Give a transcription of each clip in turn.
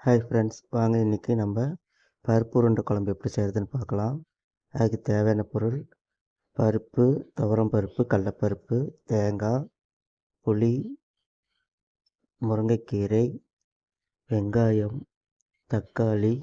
Hi friends, வாங்க இன்றைக்கி நம்ம பருப்பு உருண்டை குழம்பு எப்படி செய்கிறதுன்னு பார்க்கலாம். அதுக்கு தேவையான பொருள்: பருப்பு, துவரம் பருப்பு, கடலப்பருப்பு, தேங்காய், புளி, முருங்கைக்கீரை, வெங்காயம், தக்காளி,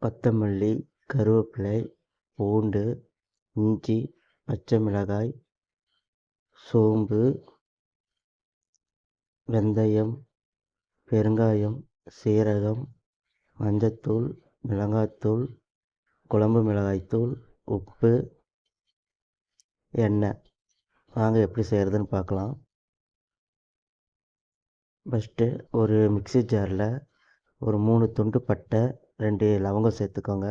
கொத்தமல்லி, கருவேப்பிலை, பூண்டு, இஞ்சி, பச்சை மிளகாய், சோம்பு, வெந்தயம், பெருங்காயம், சீரகம், மஞ்சத்தூள், மிளகாத்தூள், குழம்பு மிளகாய்த்தூள், உப்பு, எண்ணெய். வாங்க எப்படி செய்கிறதுன்னு பார்க்கலாம். ஃபஸ்ட்டு ஒரு மிக்ஸி ஜாரில் ஒரு 3 துண்டு பட்டை, 2 லவங்கம் சேர்த்துக்கோங்க.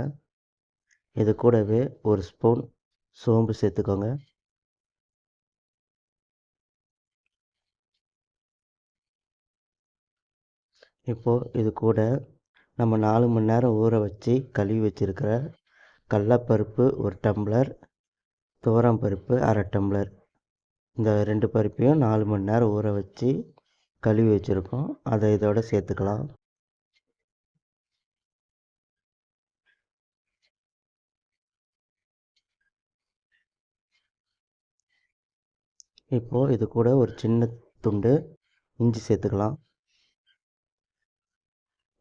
இது கூடவே ஒரு ஸ்பூன் சோம்பு சேர்த்துக்கோங்க. இப்போது இது கூட நம்ம 4 மணி நேரம் ஊற வச்சு கழுவி வச்சுருக்கிற கடலப்பருப்பு 1 டம்ளர், துவரம் பருப்பு 1/2 டம்ளர், இந்த 2 பருப்பையும் 4 மணி நேரம் ஊற வச்சு கழுவி வச்சுருக்கோம். அதை இதோட சேர்த்துக்கலாம். இப்போது இது கூட ஒரு சின்ன துண்டு இஞ்சி சேர்த்துக்கலாம்.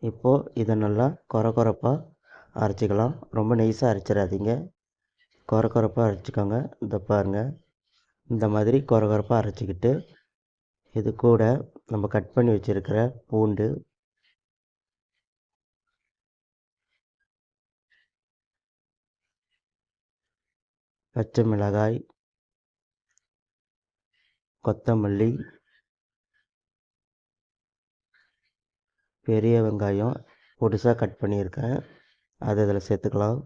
இப்போது இதை நல்லா கொரப்பாக அரைச்சிக்கலாம். ரொம்ப நைஸாக அரைச்சிடாதீங்க, கொரப்பாக அரைச்சிக்கோங்க. இதை பாருங்கள், இந்த மாதிரி கொரப்பாக அரைச்சிக்கிட்டு இது கூட நம்ம கட் பண்ணி வச்சுருக்கிற பூண்டு, பச்சை மிளகாய், கொத்தமல்லி, பெரிய வெங்காயம் பொடிசாக கட் பண்ணியிருக்கேன், அதை இதில் சேர்த்துக்கலாம்.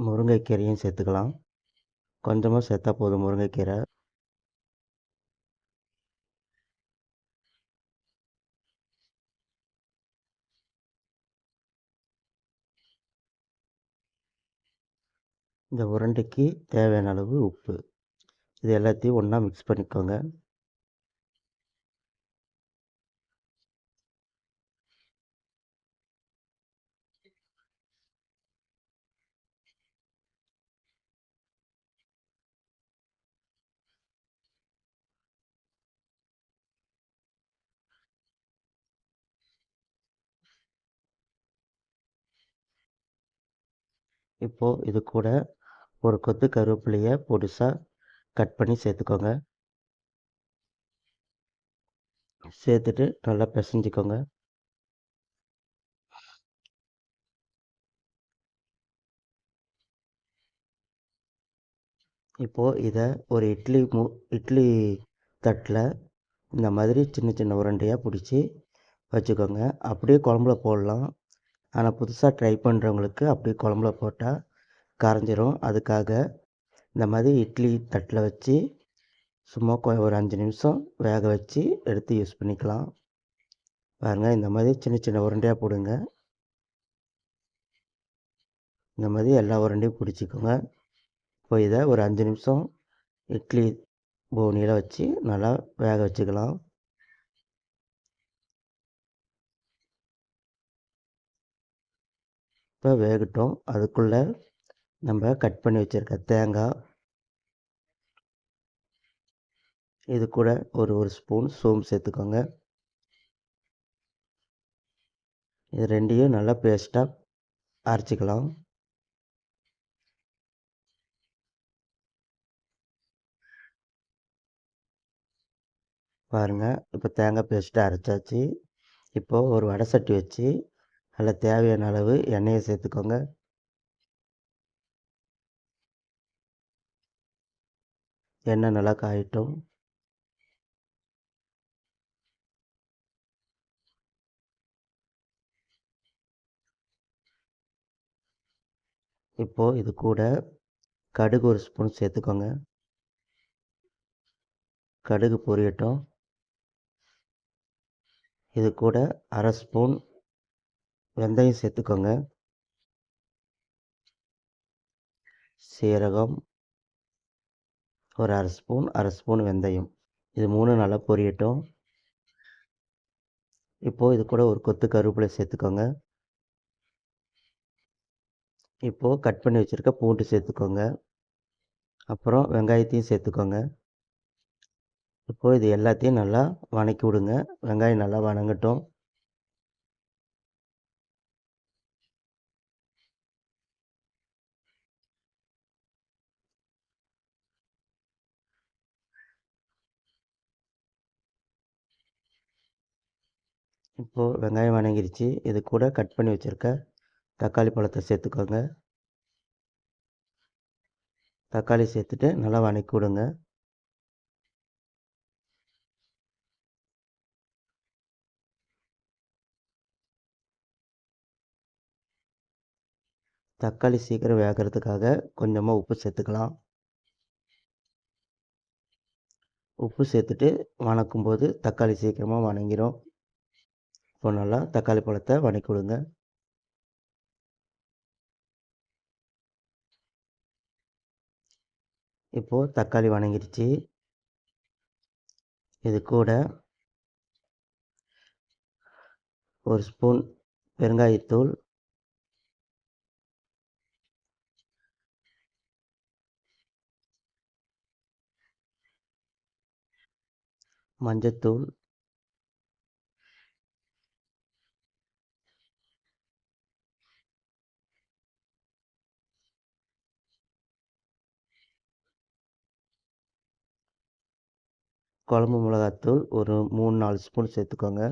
முருங்கைக்கீரையும் சேர்த்துக்கலாம். கொஞ்சமாக சேர்த்தா போதும் முருங்கைக்கீரை. இந்த உருண்டைக்கு தேவையான அளவு உப்பு. இது எல்லாத்தையும் ஒன்றா மிக்ஸ் பண்ணிக்கோங்க. இப்போது இது கூட ஒரு கொத்து கருவேப்பிலையை பொடிசாக கட் பண்ணி சேர்த்துக்கோங்க. சேர்த்துட்டு நல்லா பிசைஞ்சிக்கோங்க. இப்போது இதை ஒரு இட்லி தட்டில் இந்த மாதிரி சின்ன சின்ன உருண்டையாக பிடிச்சி வச்சுக்கோங்க. அப்படியே குழம்புல போடலாம். ஆனால் புதுசாக ட்ரை பண்ணுறவங்களுக்கு அப்படியே குழம்புல போட்டால் கரைஞ்சிரும். அதுக்காக இந்த மாதிரி இட்லி தட்டில் வச்சு சும்மா ஒரு 5 நிமிஷம் வேக வச்சு எடுத்து யூஸ் பண்ணிக்கலாம். பாருங்கள், இந்த மாதிரி சின்ன சின்ன உருண்டையாக போடுங்க. இந்த மாதிரி எல்லா உருண்டையும் பிடிச்சிக்கோங்க. இப்போ இதை ஒரு 5 நிமிஷம் இட்லி போனியில் வச்சு நல்லா வேக வச்சுக்கலாம். இப்போ வேகட்டும். அதுக்குள்ளே நம்ம கட் பண்ணி வச்சுருக்க தேங்காய், இது கூட ஒரு ஸ்பூன் சோம்பு சேர்த்துக்கோங்க. இது ரெண்டையும் நல்லா பேஸ்ட்டாக அரைச்சிக்கலாம். பாருங்கள், இப்போ தேங்காய் பேஸ்ட்டை அரைச்சாச்சு. இப்போது ஒரு வடை சட்டி வச்சு அதில் தேவையான அளவு எண்ணெயை சேர்த்துக்கோங்க. எண்ணெய் நல்லா காயட்டும். இப்போது இது கூட கடுகு ஒரு ஸ்பூன் சேர்த்துக்கோங்க. கடுகு பொரியட்டும். இது கூட அரை ஸ்பூன் வெந்தயம் சேர்த்துக்கோங்க. சீரகம், ஒரு அரை ஸ்பூன் வெந்தயம். இது 3 நல்லா பொரியட்டும். இப்போது இது கூட ஒரு கொத்து கருவேப்பிலை சேர்த்துக்கோங்க. இப்போது கட் பண்ணி வச்சுருக்க பூண்டு சேர்த்துக்கோங்க. அப்புறம் வெங்காயத்தையும் சேர்த்துக்கோங்க. இப்போது இது எல்லாத்தையும் நல்லா வதக்கி விடுங்க. வெங்காயம் நல்லா வதங்கட்டும். இப்போது வெங்காயம் வதங்கிருச்சு. இது கூட கட் பண்ணி வச்சுருக்க தக்காளி பழத்தை சேர்த்துக்கோங்க. தக்காளி சேர்த்துட்டு நல்லா வதக்கி விடுங்க. தக்காளி சீக்கிரம் வேகிறதுக்காக கொஞ்சமாக உப்பு சேர்த்துக்கலாம். உப்பு சேர்த்துட்டு வதக்கும்போது தக்காளி சீக்கிரமாக வதங்கிடும். இப்போ நல்லா தக்காளி பழத்தை வதக்கி விடுங்க. இப்போது தக்காளி வதங்கிருச்சு. இது கூட 1 ஸ்பூன் பெருங்காயத்தூள், மஞ்சத்தூள், குழம்பு மிளகாத்தூள் ஒரு 3, 4 ஸ்பூன் சேர்த்துக்கோங்க.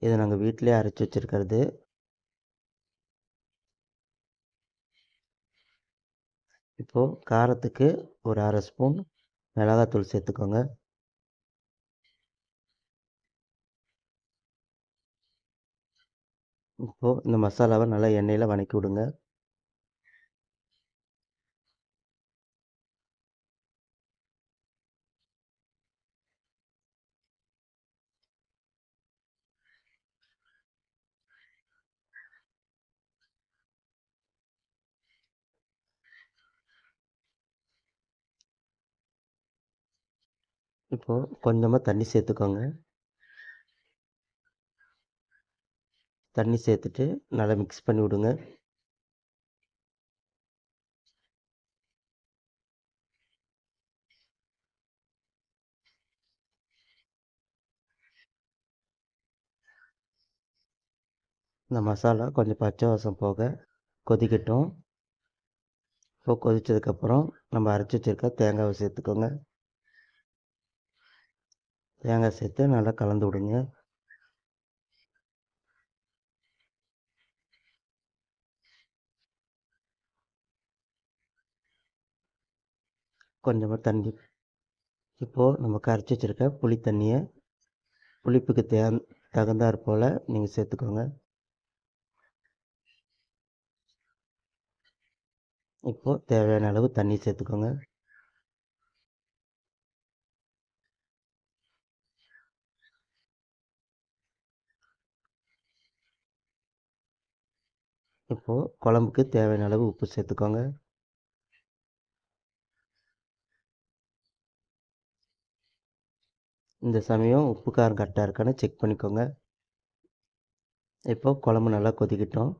இதை நாங்கள் வீட்டிலே அரைச்சி வச்சுருக்கிறது. இப்போது காரத்துக்கு ஒரு அரை ஸ்பூன் மிளகாத்தூள் சேர்த்துக்கோங்க. இப்போது இந்த மசாலாவை நல்லா எண்ணெயில் வதக்கி விடுங்க. இப்போது கொஞ்சமாக தண்ணி சேர்த்துக்கோங்க. தண்ணி சேர்த்துட்டு நல்லா மிக்ஸ் பண்ணி விடுங்க. இந்த மசாலா கொஞ்சம் பச்சை வாசம் போக கொதிக்கட்டும். இப்போ கொதிச்சதுக்கப்புறம் நம்ம அரைச்சி வச்சுருக்க தேங்காவை சேர்த்துக்கோங்க. தேங்காய் சேர்த்து நல்லா கலந்து விடுங்க. கொஞ்சமாக தண்ணி. இப்போது நம்ம கரைச்சி வச்சுருக்க புளி தண்ணியை புளிப்புக்கு தகுந்தாற் போல் நீங்கள் சேர்த்துக்கோங்க. இப்போது தேவையான அளவு தண்ணி சேர்த்துக்கோங்க. இப்போது குழம்புக்கு தேவையான அளவு உப்பு சேர்த்துக்கோங்க. இந்த சமயம் உப்பு காரம் கரெக்டாக இருக்கான்னு செக் பண்ணிக்கோங்க. இப்போது குழம்பு நல்லா கொதிக்கட்டும்.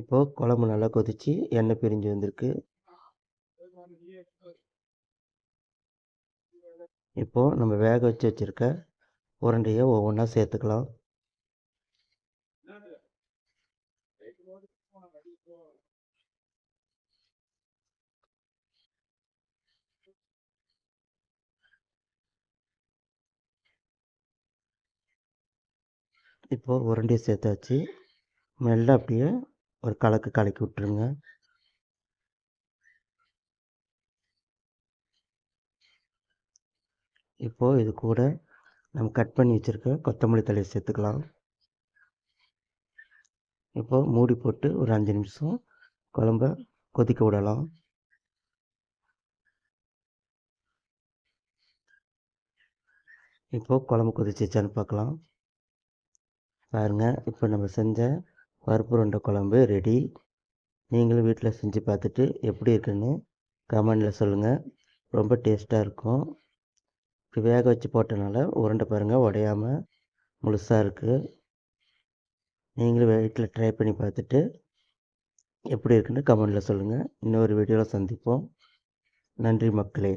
இப்போது குழம்பு நல்லா கொதித்து எண்ணெய் பிரிஞ்சு வந்திருக்கு. இப்போது நம்ம வேக வச்சுருக்க உருண்டையை ஒவ்வொன்றா சேர்த்துக்கலாம். இப்போது உருண்டையை சேர்த்தாச்சு. மெல்ல அப்படியே ஒரு கலக்கி விட்டுருங்க. இப்போது இது கூட நம்ம கட் பண்ணி வச்சுருக்க கொத்தமல்லி தழையை சேர்த்துக்கலாம். இப்போது மூடி போட்டு ஒரு 5 நிமிஷம் குழம்ப கொதிக்க விடலாம். இப்போது குழம்பு கொதிச்சிச்சான்னு பார்க்கலாம். பாருங்கள், இப்போ நம்ம செஞ்ச பருப்பு உருண்டை குழம்பு ரெடி. நீங்களும் வீட்டில் செஞ்சு பார்த்துட்டு எப்படி இருக்குன்னு கமெண்டில் சொல்லுங்கள். ரொம்ப டேஸ்ட்டாக இருக்கும். இப்படி வேக வச்சு போட்டனால உருண்டை பாருங்கள் உடையாமல் முழுசாக இருக்குது. நீங்களும் வீட்டில் ட்ரை பண்ணி பார்த்துட்டு எப்படி இருக்குன்னு கமெண்டில் சொல்லுங்கள். இன்னொரு வீடியோவில் சந்திப்போம். நன்றி மக்களே.